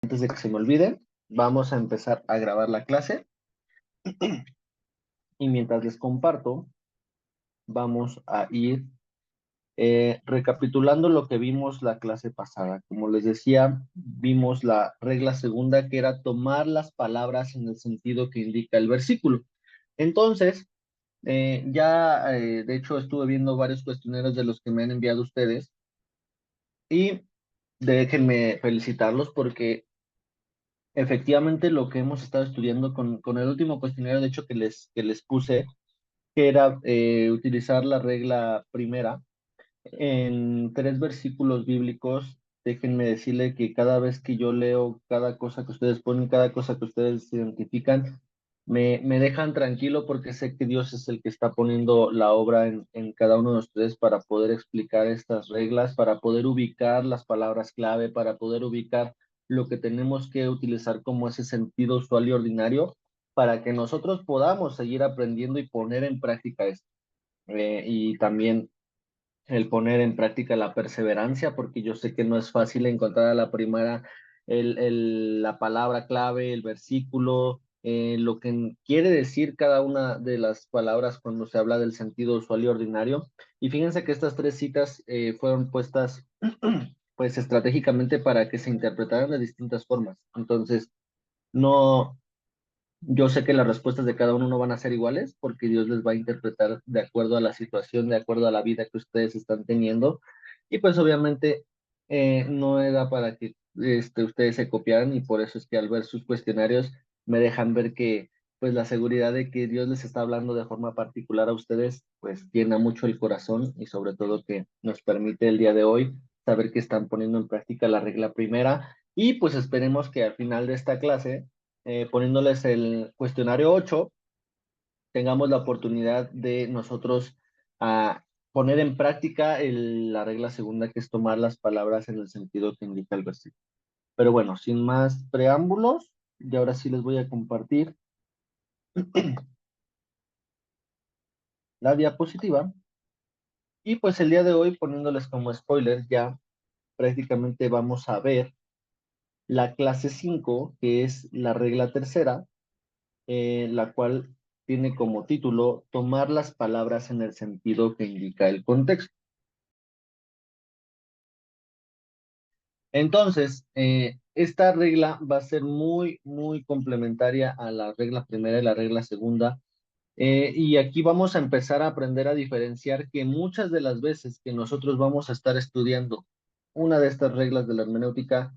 Antes de que se me olvide, vamos a empezar a grabar la clase y mientras les comparto, vamos a ir recapitulando lo que vimos la clase pasada. Como les decía, vimos la regla segunda, que era tomar las palabras en el sentido que indica el versículo. Entonces, de hecho, estuve viendo varios cuestionarios de los que me han enviado ustedes y déjenme felicitarlos porque efectivamente lo que hemos estado estudiando con el último cuestionario, de hecho, que les puse, que era utilizar la regla primera en 3 versículos bíblicos. Déjenme decirle que cada vez que yo leo cada cosa que ustedes ponen, cada cosa que ustedes identifican, me dejan tranquilo porque sé que Dios es el que está poniendo la obra en cada uno de ustedes para poder explicar estas reglas, para poder ubicar las palabras clave, para poder ubicar lo que tenemos que utilizar como ese sentido usual y ordinario, para que nosotros podamos seguir aprendiendo y poner en práctica esto. Y también el poner en práctica la perseverancia, porque yo sé que no es fácil encontrar a la primera la palabra clave, el versículo, lo que quiere decir cada una de las palabras cuando se habla del sentido usual y ordinario. Y fíjense que estas 3 citas fueron puestas pues estratégicamente para que se interpretaran de distintas formas. Entonces, no, yo sé que las respuestas de cada uno no van a ser iguales porque Dios les va a interpretar de acuerdo a la situación, de acuerdo a la vida que ustedes están teniendo. Y pues obviamente no era para que ustedes se copiaran, y por eso es que al ver sus cuestionarios me dejan ver que pues la seguridad de que Dios les está hablando de forma particular a ustedes pues llena mucho el corazón, y sobre todo que nos permite el día de hoy saber que están poniendo en práctica la regla primera. Y pues esperemos que al final de esta clase, poniéndoles el cuestionario 8, tengamos la oportunidad de nosotros poner en práctica la regla segunda, que es tomar las palabras en el sentido que indica el versículo. Pero bueno, sin más preámbulos, y ahora sí les voy a compartir la diapositiva. Y pues el día de hoy, poniéndoles como spoiler, ya prácticamente vamos a ver la clase 5, que es la regla tercera, la cual tiene como título tomar las palabras en el sentido que indica el contexto. Entonces, esta regla va a ser muy, muy complementaria a la regla primera y la regla segunda. Y aquí vamos a empezar a aprender a diferenciar que muchas de las veces que nosotros vamos a estar estudiando una de estas reglas de la hermenéutica,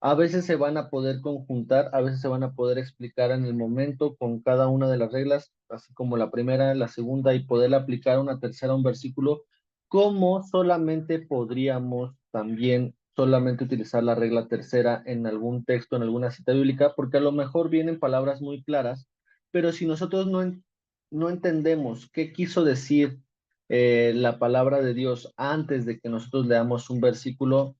a veces se van a poder conjuntar, a veces se van a poder explicar en el momento con cada una de las reglas, así como la primera, la segunda, y poder aplicar una tercera a un versículo, como solamente podríamos también solamente utilizar la regla tercera en algún texto, en alguna cita bíblica, porque a lo mejor vienen palabras muy claras, pero si nosotros no entendemos qué quiso decir la palabra de Dios antes de que nosotros leamos un versículo,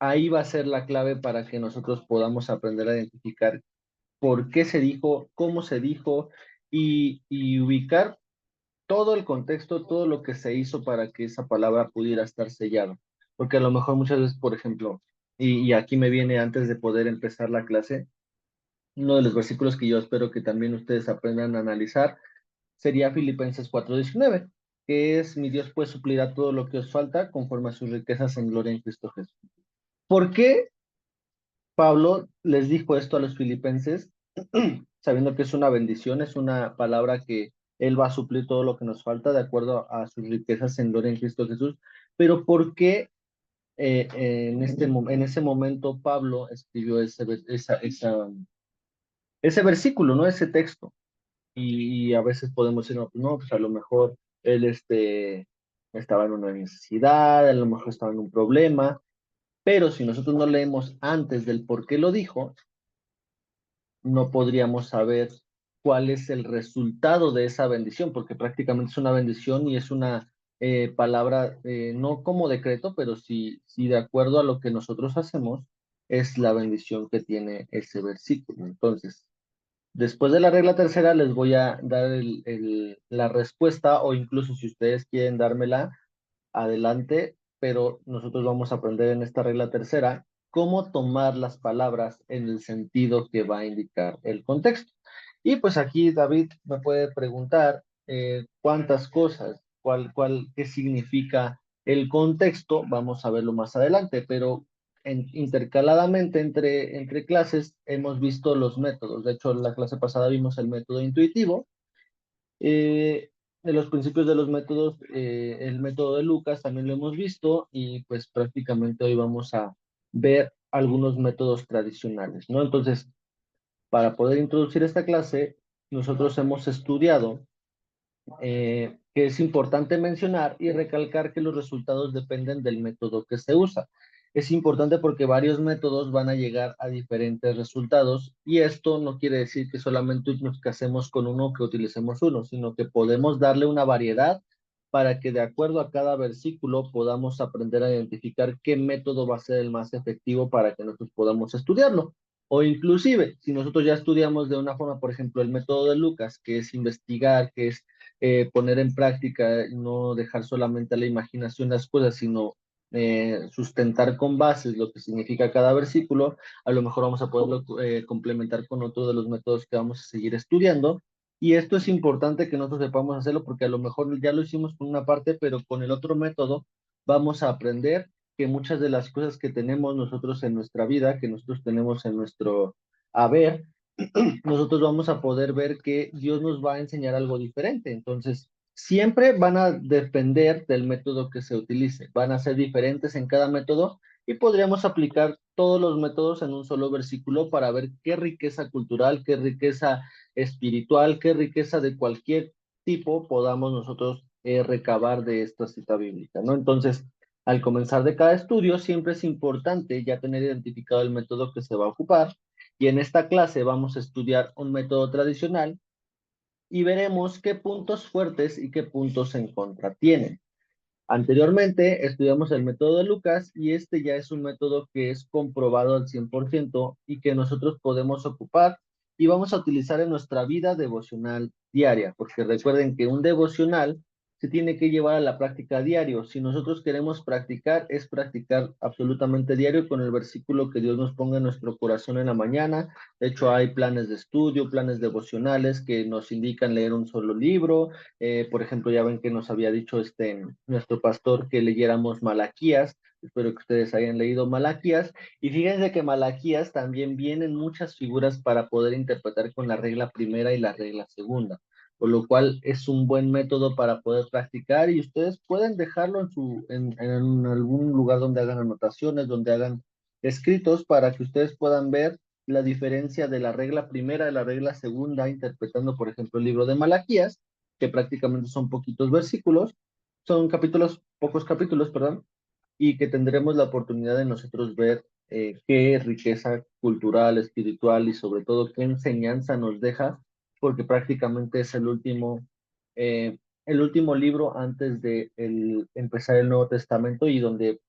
ahí va a ser la clave para que nosotros podamos aprender a identificar por qué se dijo, cómo se dijo, y ubicar todo el contexto, todo lo que se hizo para que esa palabra pudiera estar sellada. Porque a lo mejor muchas veces, por ejemplo, y aquí me viene antes de poder empezar la clase, uno de los versículos que yo espero que también ustedes aprendan a analizar sería Filipenses 4:19, que es: mi Dios pues suplirá todo lo que os falta conforme a sus riquezas en gloria en Cristo Jesús. ¿Por qué Pablo les dijo esto a los filipenses? Sabiendo que es una bendición, es una palabra que él va a suplir todo lo que nos falta de acuerdo a sus riquezas en gloria en Cristo Jesús. Pero ¿por qué en ese momento Pablo escribió ese versículo, ¿no? Ese texto. Y a veces podemos decir, no, pues no, pues a lo mejor él estaba en una necesidad, a lo mejor estaba en un problema, pero si nosotros no leemos antes del por qué lo dijo, no podríamos saber cuál es el resultado de esa bendición, porque prácticamente es una bendición y es una palabra, no como decreto, pero sí de acuerdo a lo que nosotros hacemos, es la bendición que tiene ese versículo. Entonces, después de la regla tercera les voy a dar la respuesta, o incluso si ustedes quieren dármela, adelante, pero nosotros vamos a aprender en esta regla tercera cómo tomar las palabras en el sentido que va a indicar el contexto. Y pues aquí David me puede preguntar cuántas cosas, qué significa el contexto, vamos a verlo más adelante, pero intercaladamente entre clases hemos visto los métodos. De hecho, en la clase pasada vimos el método intuitivo. De los principios de los métodos, el método de Lucas también lo hemos visto y pues prácticamente hoy vamos a ver algunos métodos tradicionales, ¿no? Entonces, para poder introducir esta clase, nosotros hemos estudiado que es importante mencionar y recalcar que los resultados dependen del método que se usa. Es importante porque varios métodos van a llegar a diferentes resultados y esto no quiere decir que solamente nos casemos con uno o que utilicemos uno, sino que podemos darle una variedad para que de acuerdo a cada versículo podamos aprender a identificar qué método va a ser el más efectivo para que nosotros podamos estudiarlo. O inclusive, si nosotros ya estudiamos de una forma, por ejemplo, el método de Lucas, que es investigar, que es poner en práctica, no dejar solamente a la imaginación las cosas, sino sustentar con bases lo que significa cada versículo, a lo mejor vamos a poderlo complementar con otro de los métodos que vamos a seguir estudiando. Y esto es importante que nosotros sepamos hacerlo porque a lo mejor ya lo hicimos con una parte, pero con el otro método vamos a aprender que muchas de las cosas que tenemos nosotros en nuestra vida, que nosotros tenemos en nuestro haber, nosotros vamos a poder ver que Dios nos va a enseñar algo diferente. Entonces, siempre van a depender del método que se utilice, van a ser diferentes en cada método y podríamos aplicar todos los métodos en un solo versículo para ver qué riqueza cultural, qué riqueza espiritual, qué riqueza de cualquier tipo podamos nosotros recabar de esta cita bíblica, ¿no? Entonces, al comenzar de cada estudio, siempre es importante ya tener identificado el método que se va a ocupar y en esta clase vamos a estudiar un método tradicional y veremos qué puntos fuertes y qué puntos en contra tienen. Anteriormente estudiamos el método de Lucas y este ya es un método que es comprobado al 100% y que nosotros podemos ocupar y vamos a utilizar en nuestra vida devocional diaria, porque recuerden que un devocional se tiene que llevar a la práctica diario. Si nosotros queremos practicar, es practicar absolutamente diario con el versículo que Dios nos ponga en nuestro corazón en la mañana. De hecho, hay planes de estudio, planes devocionales que nos indican leer un solo libro. Por ejemplo, ya ven que nos había dicho nuestro pastor que leyéramos Malaquías. Espero que ustedes hayan leído Malaquías. Y fíjense que Malaquías también vienen muchas figuras para poder interpretar con la regla primera y la regla segunda, por lo cual es un buen método para poder practicar y ustedes pueden dejarlo en algún lugar donde hagan anotaciones, donde hagan escritos para que ustedes puedan ver la diferencia de la regla primera y la regla segunda, interpretando, por ejemplo, el libro de Malaquías, que prácticamente son poquitos versículos, son capítulos, pocos capítulos, perdón, y que tendremos la oportunidad de nosotros ver qué riqueza cultural, espiritual y sobre todo qué enseñanza nos deja, porque prácticamente es el último libro antes de empezar el Nuevo Testamento y donde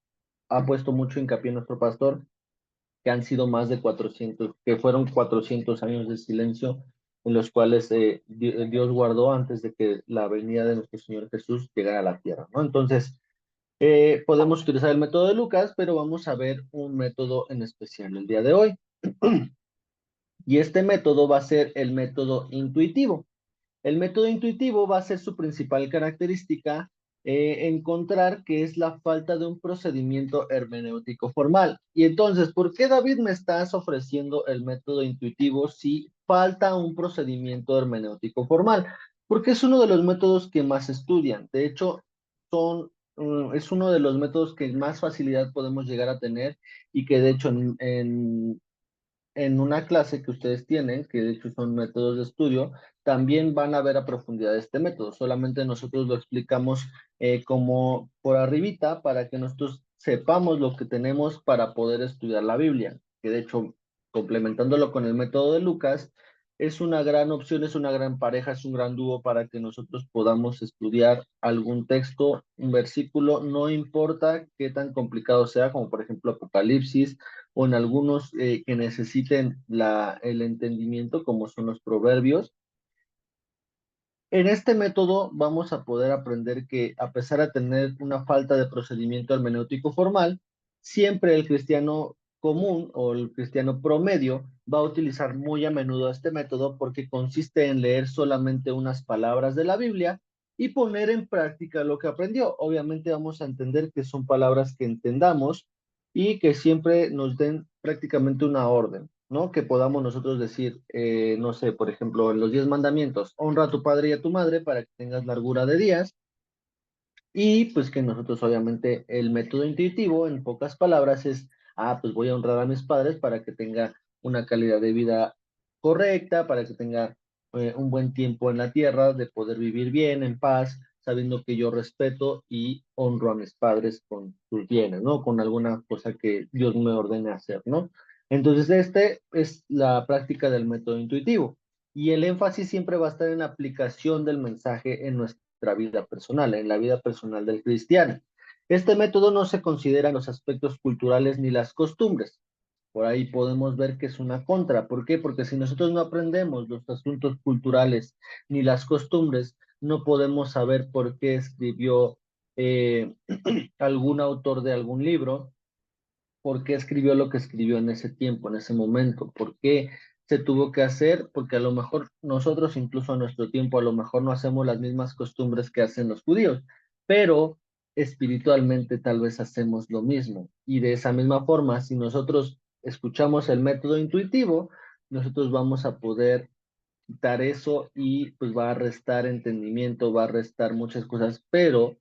ha puesto mucho hincapié nuestro pastor que han sido más de 400, que fueron 400 años de silencio en los cuales Dios guardó antes de que la venida de nuestro Señor Jesús llegara a la tierra, ¿no? Entonces, podemos utilizar el método de Lucas, pero vamos a ver un método en especial el día de hoy. Y este método va a ser el método intuitivo. El método intuitivo va a ser su principal característica encontrar que es la falta de un procedimiento hermenéutico formal. Y entonces, ¿por qué David me estás ofreciendo el método intuitivo si falta un procedimiento hermenéutico formal? Porque es uno de los métodos que más estudian. De hecho, es uno de los métodos que más facilidad podemos llegar a tener y que de hecho en una clase que ustedes tienen, que de hecho son métodos de estudio, también van a ver a profundidad este método. Solamente nosotros lo explicamos como por arribita para que nosotros sepamos lo que tenemos para poder estudiar la Biblia. Que de hecho, complementándolo con el método de Lucas, es una gran opción, es una gran pareja, es un gran dúo para que nosotros podamos estudiar algún texto, un versículo, no importa qué tan complicado sea, como por ejemplo Apocalipsis, o en algunos que necesiten el entendimiento, como son los proverbios. En este método vamos a poder aprender que a pesar de tener una falta de procedimiento hermenéutico formal, siempre el cristiano común o el cristiano promedio va a utilizar muy a menudo este método porque consiste en leer solamente unas palabras de la Biblia y poner en práctica lo que aprendió. Obviamente vamos a entender que son palabras que entendamos y que siempre nos den prácticamente una orden, ¿no? Que podamos nosotros decir, no sé, por ejemplo, en los 10 mandamientos, honra a tu padre y a tu madre para que tengas largura de días. Y pues que nosotros obviamente el método intuitivo, en pocas palabras, es, pues voy a honrar a mis padres para que tenga una calidad de vida correcta, para que tenga un buen tiempo en la tierra, de poder vivir bien, en paz, sabiendo que yo respeto y honro a mis padres con sus bienes, ¿no? Con alguna cosa que Dios me ordene hacer, ¿no? Entonces, este es la práctica del método intuitivo. Y el énfasis siempre va a estar en la aplicación del mensaje en nuestra vida personal, en la vida personal del cristiano. Este método no se considera en los aspectos culturales ni las costumbres. Por ahí podemos ver que es una contra. ¿Por qué? Porque si nosotros no aprendemos los asuntos culturales ni las costumbres, no podemos saber por qué escribió algún autor de algún libro, por qué escribió lo que escribió en ese tiempo, en ese momento, por qué se tuvo que hacer, porque a lo mejor nosotros, incluso a nuestro tiempo, a lo mejor no hacemos las mismas costumbres que hacen los judíos, pero espiritualmente tal vez hacemos lo mismo. Y de esa misma forma, si nosotros escuchamos el método intuitivo, nosotros vamos a poder quitar eso y pues va a restar entendimiento, va a restar muchas cosas, pero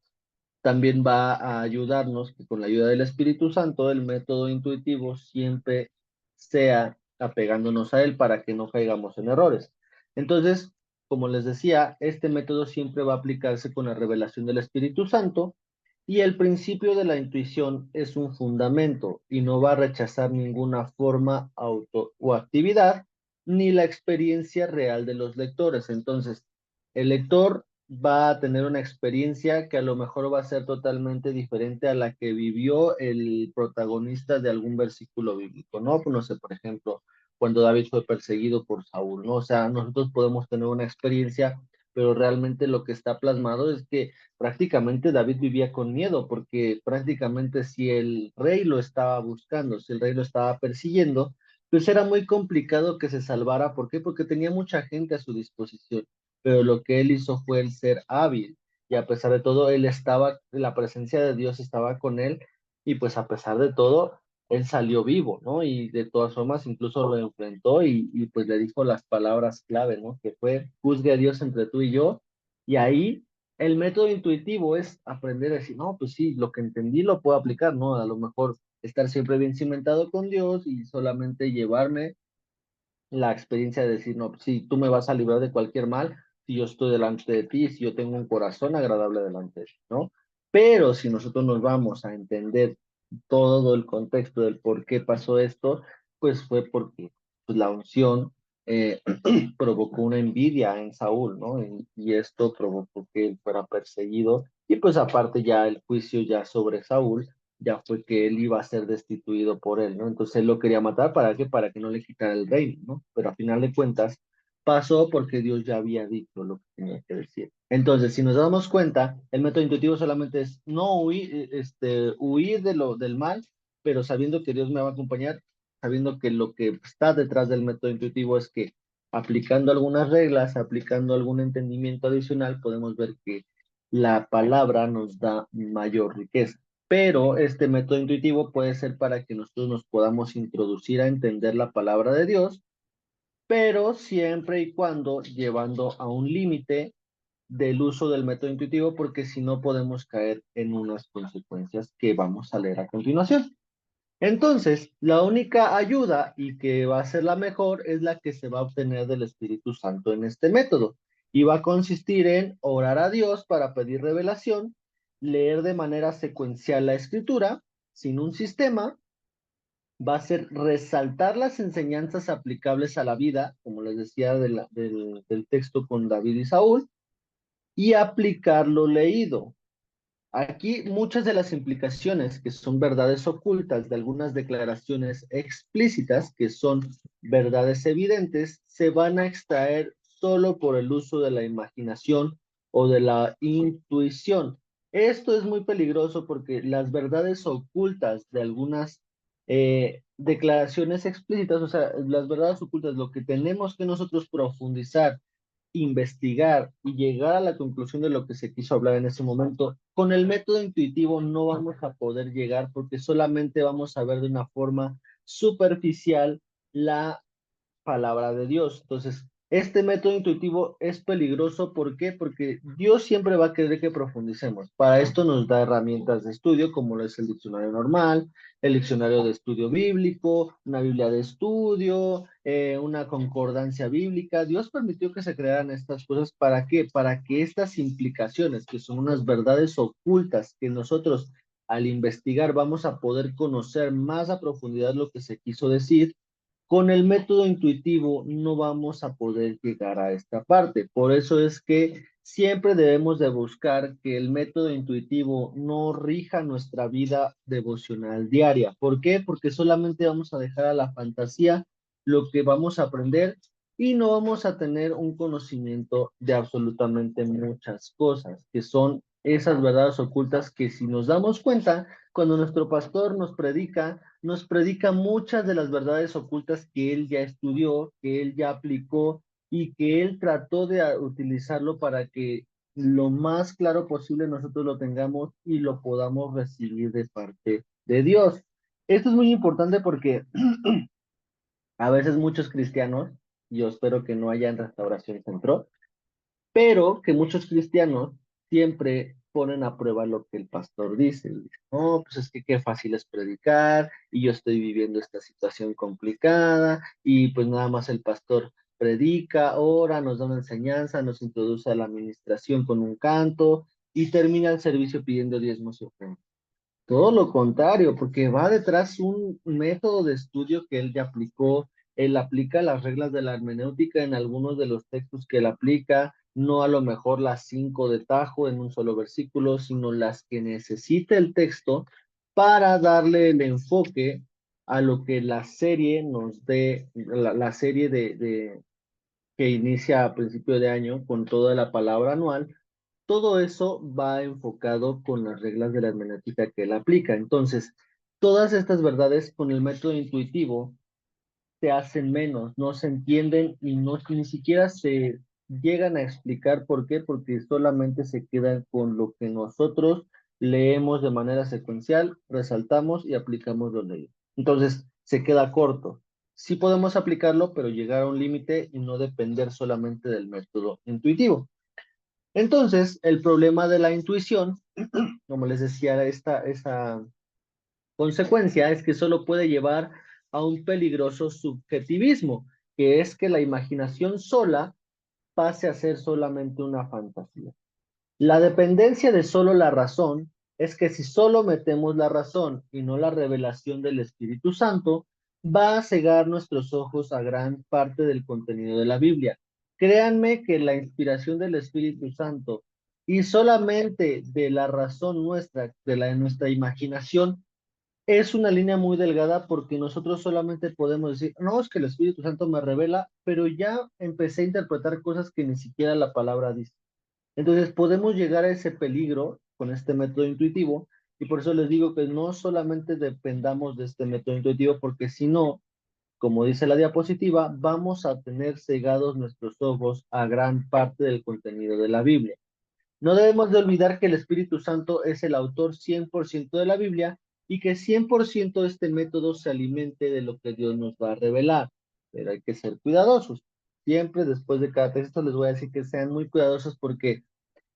también va a ayudarnos que con la ayuda del Espíritu Santo el método intuitivo siempre sea apegándonos a él para que no caigamos en errores. Entonces, como les decía, este método siempre va a aplicarse con la revelación del Espíritu Santo y el principio de la intuición es un fundamento y no va a rechazar ninguna forma, auto o actividad ni la experiencia real de los lectores. Entonces, el lector va a tener una experiencia que a lo mejor va a ser totalmente diferente a la que vivió el protagonista de algún versículo bíblico, ¿no? No sé, por ejemplo, cuando David fue perseguido por Saúl, ¿no? O sea, nosotros podemos tener una experiencia, pero realmente lo que está plasmado es que prácticamente David vivía con miedo, porque prácticamente si el rey lo estaba buscando, si el rey lo estaba persiguiendo, pues era muy complicado que se salvara. ¿Por qué? Porque tenía mucha gente a su disposición, pero lo que él hizo fue el ser hábil, y a pesar de todo, él estaba, la presencia de Dios estaba con él, y pues a pesar de todo, él salió vivo, ¿no? Y de todas formas, incluso lo enfrentó y pues le dijo las palabras clave, ¿no? Que fue, juzgue a Dios entre tú y yo, y ahí el método intuitivo es aprender a decir, no, pues sí, lo que entendí lo puedo aplicar, ¿no? A lo mejor estar siempre bien cimentado con Dios y solamente llevarme la experiencia de decir, no, si tú me vas a librar de cualquier mal, si yo estoy delante de ti, si yo tengo un corazón agradable delante de ti, ¿no? Pero si nosotros nos vamos a entender todo el contexto del por qué pasó esto, pues fue porque pues, la unción eh, provocó una envidia en Saúl, ¿no? Y esto provocó que él fuera perseguido y pues aparte ya el juicio ya sobre Saúl ya fue que él iba a ser destituido por él, ¿no? Entonces él lo quería matar, ¿para qué? Para que no le quitara el reino, ¿no? Pero a final de cuentas pasó porque Dios ya había dicho lo que tenía que decir. Entonces, si nos damos cuenta, el método intuitivo solamente es no huir, huir del mal, pero sabiendo que Dios me va a acompañar, sabiendo que lo que está detrás del método intuitivo es que aplicando algunas reglas, aplicando algún entendimiento adicional, podemos ver que la palabra nos da mayor riqueza. Pero este método intuitivo puede ser para que nosotros nos podamos introducir a entender la palabra de Dios, pero siempre y cuando llevando a un límite del uso del método intuitivo, porque si no podemos caer en unas consecuencias que vamos a leer a continuación. Entonces, la única ayuda y que va a ser la mejor es la que se va a obtener del Espíritu Santo en este método. Y va a consistir en orar a Dios para pedir revelación, leer de manera secuencial la escritura, sin un sistema, va a ser resaltar las enseñanzas aplicables a la vida, como les decía del texto con David y Saúl, y aplicar lo leído. Aquí muchas de las implicaciones que son verdades ocultas de algunas declaraciones explícitas, que son verdades evidentes, se van a extraer solo por el uso de la imaginación o de la intuición. Esto es muy peligroso porque las verdades ocultas de algunas declaraciones explícitas, o sea, las verdades ocultas, lo que tenemos que nosotros profundizar, investigar y llegar a la conclusión de lo que se quiso hablar en ese momento, con el método intuitivo no vamos a poder llegar porque solamente vamos a ver de una forma superficial la palabra de Dios. Entonces, este método intuitivo es peligroso. ¿Por qué? Porque Dios siempre va a querer que profundicemos. Para esto nos da herramientas de estudio, como lo es el diccionario normal, el diccionario de estudio bíblico, una Biblia de estudio, una concordancia bíblica. Dios permitió que se crearan estas cosas. ¿Para qué? Para que estas implicaciones, que son unas verdades ocultas que nosotros al investigar vamos a poder conocer más a profundidad lo que se quiso decir, con el método intuitivo no vamos a poder llegar a esta parte. Por eso es que siempre debemos de buscar que el método intuitivo no rija nuestra vida devocional diaria. ¿Por qué? Porque solamente vamos a dejar a la fantasía lo que vamos a aprender y no vamos a tener un conocimiento de absolutamente muchas cosas, que son esas verdades ocultas que si nos damos cuenta, cuando nuestro pastor nos predica muchas de las verdades ocultas que él ya estudió, que él ya aplicó y que él trató de utilizarlo para que lo más claro posible nosotros lo tengamos y lo podamos recibir de parte de Dios. Esto es muy importante porque a veces muchos cristianos, yo espero que no haya en Restauración Centro, pero que muchos cristianos siempre ponen a prueba lo que el pastor dice. Dice, no, pues es que qué fácil es predicar y yo estoy viviendo esta situación complicada y pues nada más el pastor predica, ora, nos da una enseñanza, nos introduce a la administración con un canto y termina el servicio pidiendo diezmos y ofrendas. Todo lo contrario, porque va detrás un método de estudio que él ya aplicó. Él aplica las reglas de la hermenéutica en algunos de los textos que él aplica, no a lo mejor las cinco de tajo en un solo versículo, sino las que necesita el texto para darle el enfoque a lo que la serie nos dé, la serie que inicia a principio de año con toda la palabra anual. Todo eso va enfocado con las reglas de la hermenéutica que él aplica. Entonces, todas estas verdades con el método intuitivo se hacen menos, no se entienden y no ni siquiera se llegan a explicar por qué, porque solamente se quedan con lo que nosotros leemos de manera secuencial, resaltamos y aplicamos lo leído. Entonces, se queda corto. Sí podemos aplicarlo, pero llegar a un límite y no depender solamente del método intuitivo. Entonces, el problema de la intuición, como les decía, esa consecuencia es que solo puede llevar a un peligroso subjetivismo, que es que la imaginación sola pase a ser solamente una fantasía. La dependencia de solo la razón es que si solo metemos la razón y no la revelación del Espíritu Santo, va a cegar nuestros ojos a gran parte del contenido de la Biblia. Créanme que la inspiración del Espíritu Santo y solamente de la razón nuestra, de nuestra imaginación, es una línea muy delgada porque nosotros solamente podemos decir, no, es que el Espíritu Santo me revela, pero ya empecé a interpretar cosas que ni siquiera la palabra dice. Entonces podemos llegar a ese peligro con este método intuitivo y por eso les digo que no solamente dependamos de este método intuitivo porque si no, como dice la diapositiva, vamos a tener cegados nuestros ojos a gran parte del contenido de la Biblia. No debemos de olvidar que el Espíritu Santo es el autor 100% de la Biblia y que 100% de este método se alimente de lo que Dios nos va a revelar. Pero hay que ser cuidadosos. Siempre después de cada texto les voy a decir que sean muy cuidadosos porque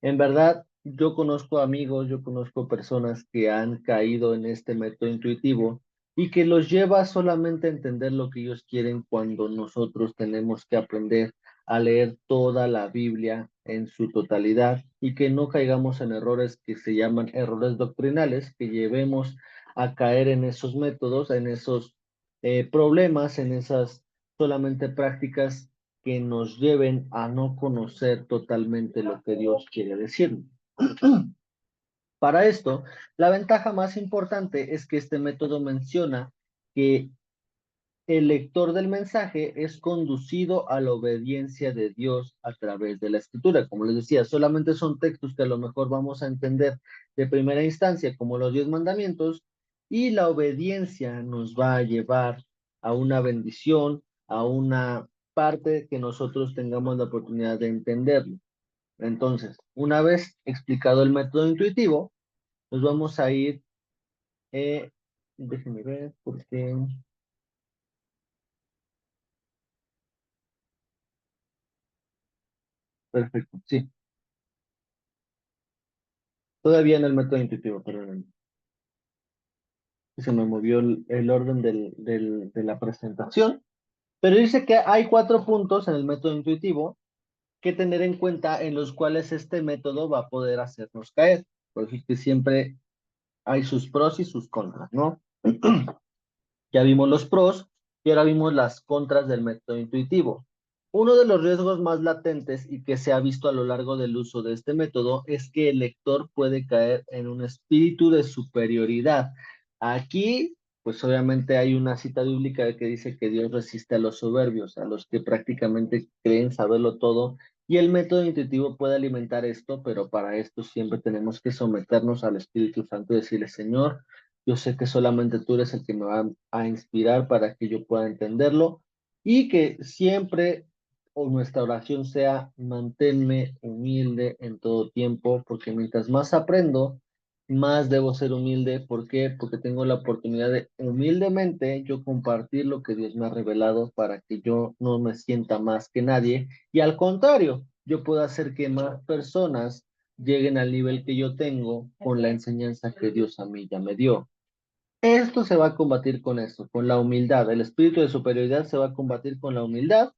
en verdad yo conozco amigos, yo conozco personas que han caído en este método intuitivo y que los lleva solamente a entender lo que ellos quieren cuando nosotros tenemos que aprender a leer toda la Biblia en su totalidad y que no caigamos en errores que se llaman errores doctrinales, que llevemos a caer en esos métodos, en esos problemas, en esas solamente prácticas que nos lleven a no conocer totalmente lo que Dios quiere decir. Para esto, la ventaja más importante es que este método menciona que el lector del mensaje es conducido a la obediencia de Dios a través de la escritura. Como les decía, solamente son textos que a lo mejor vamos a entender de primera instancia, como los 10 mandamientos, y la obediencia nos va a llevar a una bendición, a una parte que nosotros tengamos la oportunidad de entenderlo. Entonces, una vez explicado el método intuitivo, nos vamos a ir, déjenme ver, porque, perfecto, sí, todavía en el método intuitivo, perdón, se me movió el orden de la presentación, pero dice que hay 4 puntos en el método intuitivo que tener en cuenta en los cuales este método va a poder hacernos caer. Por eso es que siempre hay sus pros y sus contras, ¿no? Ya vimos los pros y ahora vimos las contras del método intuitivo. Uno de los riesgos más latentes y que se ha visto a lo largo del uso de este método es que el lector puede caer en un espíritu de superioridad. Aquí, pues obviamente hay una cita bíblica que dice que Dios resiste a los soberbios, a los que prácticamente creen saberlo todo, y el método intuitivo puede alimentar esto, pero para esto siempre tenemos que someternos al Espíritu Santo y decirle, Señor, yo sé que solamente tú eres el que me va a inspirar para que yo pueda entenderlo y que siempre o nuestra oración sea manténme humilde en todo tiempo, porque mientras más aprendo, más debo ser humilde. ¿Por qué? Porque tengo la oportunidad de humildemente yo compartir lo que Dios me ha revelado para que yo no me sienta más que nadie y al contrario, yo puedo hacer que más personas lleguen al nivel que yo tengo con la enseñanza que Dios a mí ya me dio. Esto se va a combatir con esto, con la humildad. El espíritu de superioridad se va a combatir con la humildad.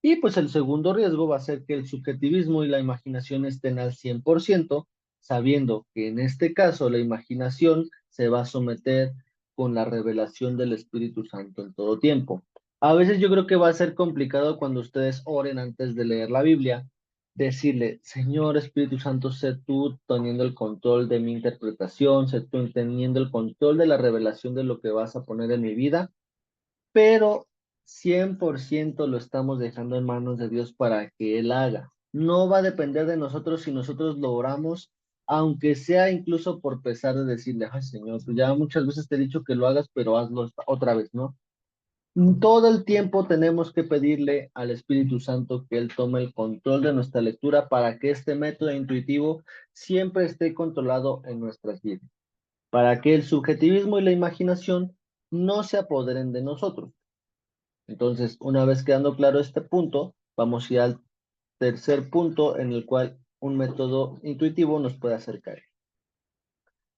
Y pues el segundo riesgo va a ser que el subjetivismo y la imaginación estén al 100%, sabiendo que en este caso la imaginación se va a someter con la revelación del Espíritu Santo en todo tiempo. A veces yo creo que va a ser complicado cuando ustedes oren antes de leer la Biblia, decirle, Señor Espíritu Santo, sé tú teniendo el control de mi interpretación, sé tú teniendo el control de la revelación de lo que vas a poner en mi vida, pero 100% lo estamos dejando en manos de Dios para que Él haga. No va a depender de nosotros si nosotros lo oramos, aunque sea incluso por pesar de decirle, ay Señor, pues ya muchas veces te he dicho que lo hagas, pero hazlo otra vez, ¿no? Todo el tiempo tenemos que pedirle al Espíritu Santo que Él tome el control de nuestra lectura para que este método intuitivo siempre esté controlado en nuestras vidas, para que el subjetivismo y la imaginación no se apoderen de nosotros. Entonces, una vez quedando claro este punto, vamos a ir al tercer punto en el cual un método intuitivo nos puede acercar.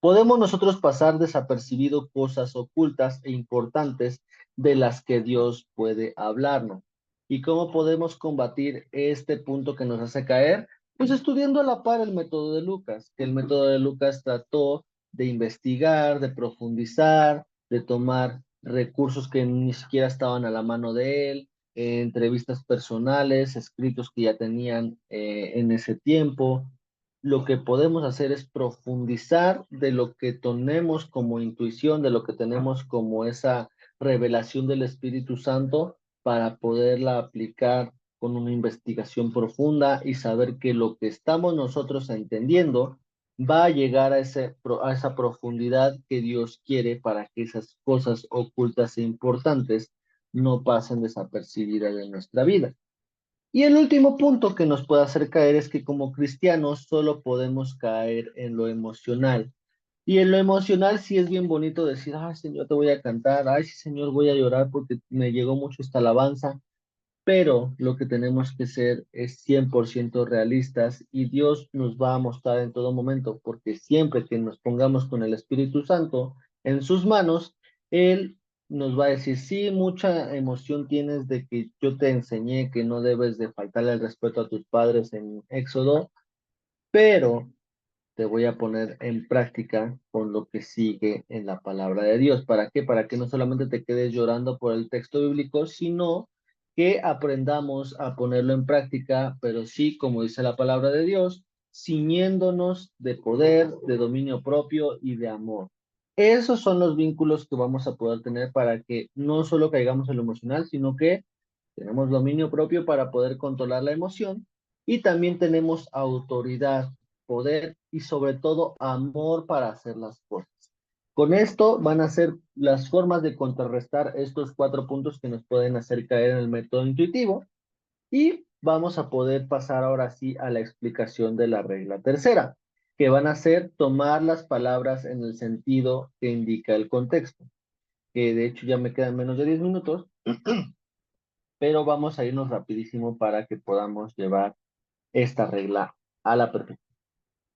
Podemos nosotros pasar desapercibido cosas ocultas e importantes de las que Dios puede hablarnos. ¿Y cómo podemos combatir este punto que nos hace caer? Pues estudiando a la par el método de Lucas, que el método de Lucas trató de investigar, de profundizar, de tomar recursos que ni siquiera estaban a la mano de él, entrevistas personales, escritos que ya tenían en ese tiempo. Lo que podemos hacer es profundizar de lo que tenemos como intuición, de lo que tenemos como esa revelación del Espíritu Santo para poderla aplicar con una investigación profunda y saber que lo que estamos nosotros entendiendo va a llegar a esa profundidad que Dios quiere para que esas cosas ocultas e importantes no pasen desapercibidas de nuestra vida. Y el último punto que nos puede hacer caer es que como cristianos solo podemos caer en lo emocional. Y en lo emocional sí es bien bonito decir, ay Señor, te voy a cantar, ay sí Señor, voy a llorar porque me llegó mucho esta alabanza, pero lo que tenemos que ser es 100% realistas y Dios nos va a mostrar en todo momento, porque siempre que nos pongamos con el Espíritu Santo en sus manos, Él nos va a decir, sí, mucha emoción tienes de que yo te enseñé que no debes de faltarle el respeto a tus padres en Éxodo, pero te voy a poner en práctica con lo que sigue en la palabra de Dios. ¿Para qué? Para que no solamente te quedes llorando por el texto bíblico, sino que aprendamos a ponerlo en práctica, pero sí, como dice la palabra de Dios, ciñéndonos de poder, de dominio propio y de amor. Esos son los vínculos que vamos a poder tener para que no solo caigamos en lo emocional, sino que tenemos dominio propio para poder controlar la emoción y también tenemos autoridad, poder y sobre todo amor para hacer las cosas. Con esto van a ser las formas de contrarrestar estos 4 puntos que nos pueden hacer caer en el método intuitivo. Y vamos a poder pasar ahora sí a la explicación de la regla tercera, que van a ser tomar las palabras en el sentido que indica el contexto, que de hecho ya me quedan menos de 10 minutos, pero vamos a irnos rapidísimo para que podamos llevar esta regla a la perfección.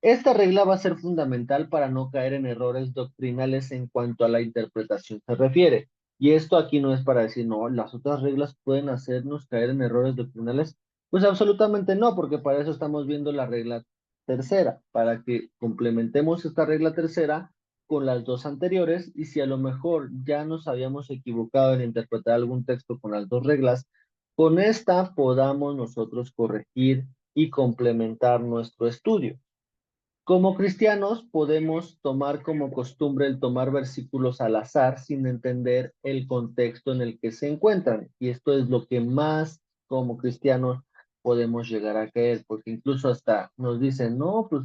Esta regla va a ser fundamental para no caer en errores doctrinales en cuanto a la interpretación se refiere. Y esto aquí no es para decir, no, las otras reglas pueden hacernos caer en errores doctrinales. Pues absolutamente no, porque para eso estamos viendo la regla tercera, para que complementemos esta regla tercera con las dos anteriores, y si a lo mejor ya nos habíamos equivocado en interpretar algún texto con las dos reglas, con esta podamos nosotros corregir y complementar nuestro estudio. Como cristianos podemos tomar como costumbre el tomar versículos al azar sin entender el contexto en el que se encuentran. Y esto es lo que más como cristianos podemos llegar a caer, porque incluso hasta nos dicen, no, pues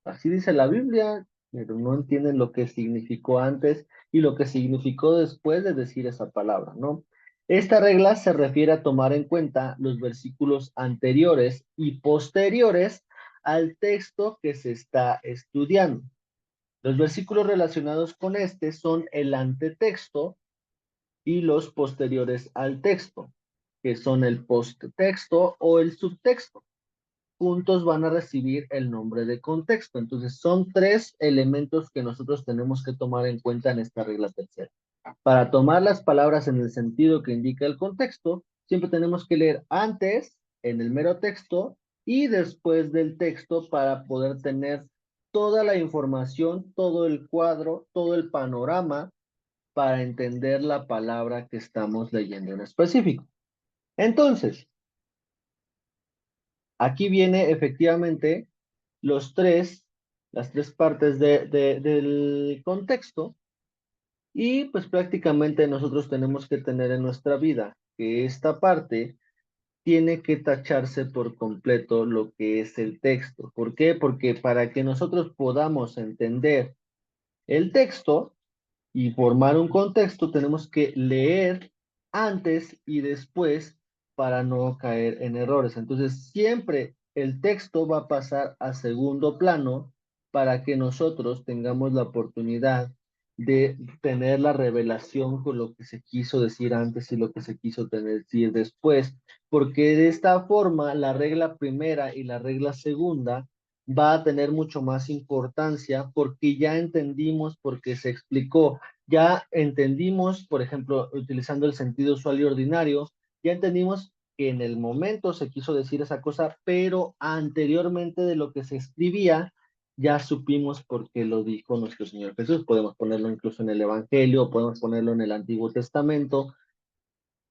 así dice la Biblia, pero no entienden lo que significó antes y lo que significó después de decir esa palabra, ¿no? Esta regla se refiere a tomar en cuenta los versículos anteriores y posteriores al texto que se está estudiando. Los versículos relacionados con este son el antetexto y los posteriores al texto, que son el posttexto o el subtexto. Juntos van a recibir el nombre de contexto. Entonces, son 3 elementos que nosotros tenemos que tomar en cuenta en esta regla tercera. Para tomar las palabras en el sentido que indica el contexto, siempre tenemos que leer antes, en el mero texto, y después del texto para poder tener toda la información, todo el cuadro, todo el panorama para entender la palabra que estamos leyendo en específico. Entonces, aquí viene efectivamente las tres partes del contexto, y pues prácticamente nosotros tenemos que tener en nuestra vida que esta parte tiene que tacharse por completo lo que es el texto. ¿Por qué? Porque para que nosotros podamos entender el texto, y formar un contexto, tenemos que leer antes y después para no caer en errores. Entonces, siempre el texto va a pasar a segundo plano para que nosotros tengamos la oportunidad de tener la revelación con lo que se quiso decir antes y lo que se quiso decir después, porque de esta forma la regla primera y la regla segunda va a tener mucho más importancia porque ya entendimos, porque se explicó, ya entendimos, por ejemplo, utilizando el sentido usual y ordinario, ya entendimos que en el momento se quiso decir esa cosa, pero anteriormente de lo que se escribía, ya supimos por qué lo dijo nuestro Señor Jesús. Podemos ponerlo incluso en el Evangelio, podemos ponerlo en el Antiguo Testamento.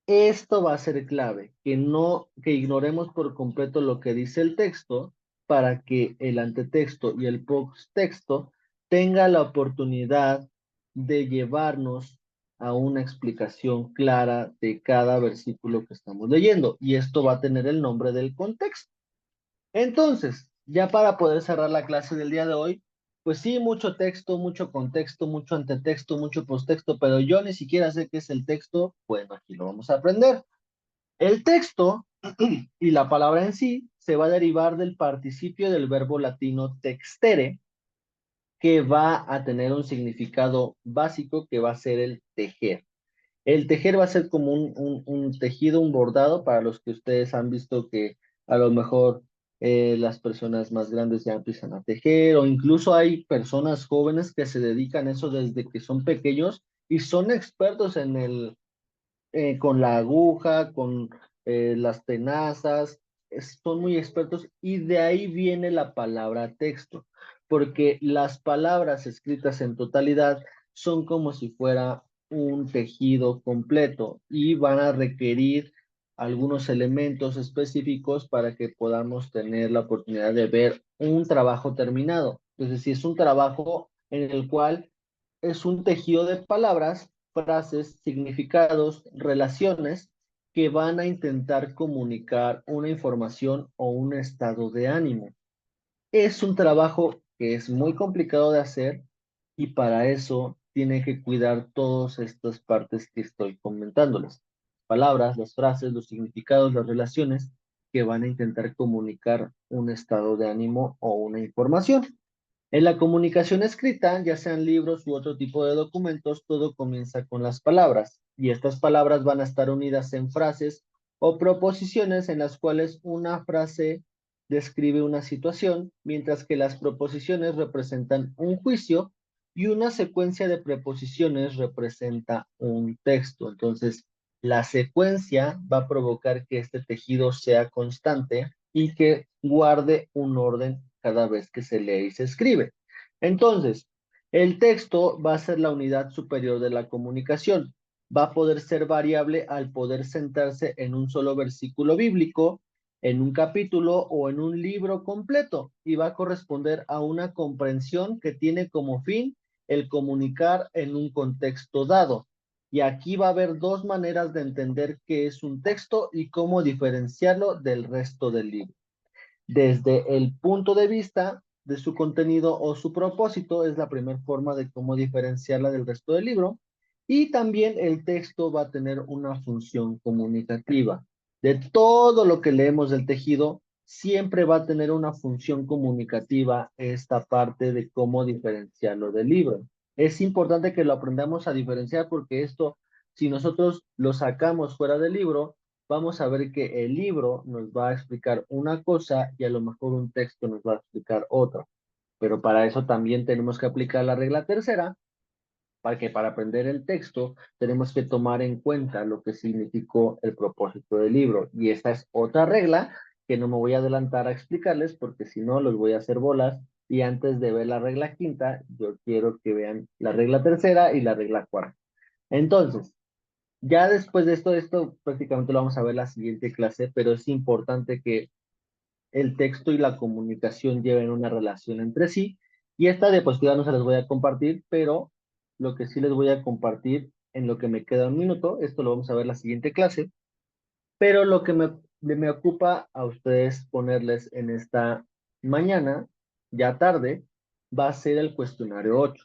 Esto va a ser clave, que ignoremos por completo lo que dice el texto para que el antetexto y el posttexto tenga la oportunidad de llevarnos a una explicación clara de cada versículo que estamos leyendo. Y esto va a tener el nombre del contexto. Entonces, ya para poder cerrar la clase del día de hoy, pues sí, mucho texto, mucho contexto, mucho antetexto, mucho posttexto, pero yo ni siquiera sé qué es el texto. Bueno, aquí lo vamos a aprender. El texto y la palabra en sí se va a derivar del participio del verbo latino textere, que va a tener un significado básico que va a ser el tejer. El tejer va a ser como un tejido, un bordado, para los que ustedes han visto que a lo mejor las personas más grandes ya empiezan a tejer, o incluso hay personas jóvenes que se dedican a eso desde que son pequeños y son expertos con la aguja, con las tenazas, son muy expertos, y de ahí viene la palabra texto, porque las palabras escritas en totalidad son como si fuera un tejido completo y van a requerir algunos elementos específicos para que podamos tener la oportunidad de ver un trabajo terminado. Entonces, si es un trabajo en el cual es un tejido de palabras, frases, significados, relaciones que van a intentar comunicar una información o un estado de ánimo. Es un trabajo que es muy complicado de hacer, y para eso tiene que cuidar todas estas partes que estoy comentándoles. Palabras, las frases, los significados, las relaciones que van a intentar comunicar un estado de ánimo o una información. En la comunicación escrita, ya sean libros u otro tipo de documentos, todo comienza con las palabras, y estas palabras van a estar unidas en frases o proposiciones en las cuales una frase describe una situación, mientras que las proposiciones representan un juicio y una secuencia de preposiciones representa un texto. Entonces, la secuencia va a provocar que este tejido sea constante y que guarde un orden cada vez que se lee y se escribe. Entonces, el texto va a ser la unidad superior de la comunicación. Va a poder ser variable al poder centrarse en un solo versículo bíblico, en un capítulo o en un libro completo, y va a corresponder a una comprensión que tiene como fin el comunicar en un contexto dado. Y aquí va a haber dos maneras de entender qué es un texto y cómo diferenciarlo del resto del libro. Desde el punto de vista de su contenido o su propósito, es la primera forma de cómo diferenciarla del resto del libro. Y también el texto va a tener una función comunicativa. De todo lo que leemos del tejido, siempre va a tener una función comunicativa esta parte de cómo diferenciarlo del libro. Es importante que lo aprendamos a diferenciar porque esto, si nosotros lo sacamos fuera del libro, vamos a ver que el libro nos va a explicar una cosa y a lo mejor un texto nos va a explicar otra. Pero para eso también tenemos que aplicar la regla tercera, para que para aprender el texto tenemos que tomar en cuenta lo que significó el propósito del libro. Y esta es otra regla que no me voy a adelantar a explicarles porque si no los voy a hacer bolas. Y antes de ver la regla quinta, yo quiero que vean la regla tercera y la regla cuarta. Entonces, ya después de esto prácticamente lo vamos a ver la siguiente clase, pero es importante que el texto y la comunicación lleven una relación entre sí. Y esta diapositiva no se las voy a compartir, pero lo que sí les voy a compartir en lo que me queda un minuto, esto lo vamos a ver la siguiente clase, pero lo que me ocupa a ustedes ponerles en esta mañana, ya tarde, va a ser el cuestionario 8.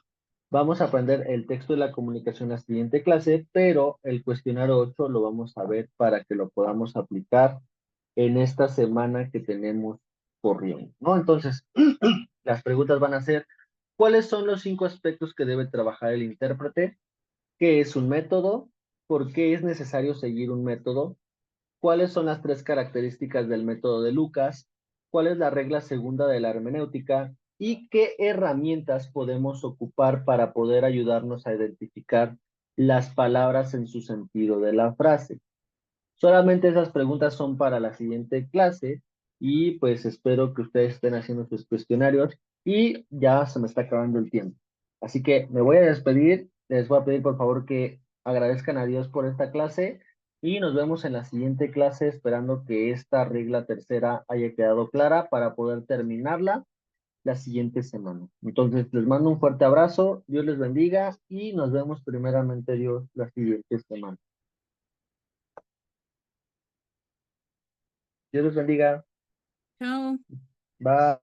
Vamos a aprender el texto de la comunicación en la siguiente clase, pero el cuestionario 8 lo vamos a ver para que lo podamos aplicar en esta semana que tenemos corriendo, ¿no? Entonces, las preguntas van a ser, ¿cuáles son los 5 aspectos que debe trabajar el intérprete? ¿Qué es un método? ¿Por qué es necesario seguir un método? ¿Cuáles son las 3 características del método de Lucas? ¿Cuál es la regla segunda de la hermenéutica? ¿Y qué herramientas podemos ocupar para poder ayudarnos a identificar las palabras en su sentido de la frase? Solamente esas preguntas son para la siguiente clase y pues espero que ustedes estén haciendo sus cuestionarios y ya se me está acabando el tiempo. Así que me voy a despedir, les voy a pedir por favor que agradezcan a Dios por esta clase y nos vemos en la siguiente clase esperando que esta regla tercera haya quedado clara para poder terminarla la siguiente semana. Entonces les mando un fuerte abrazo, Dios les bendiga y nos vemos primeramente Dios la siguiente semana. Dios les bendiga. Chao. Bye.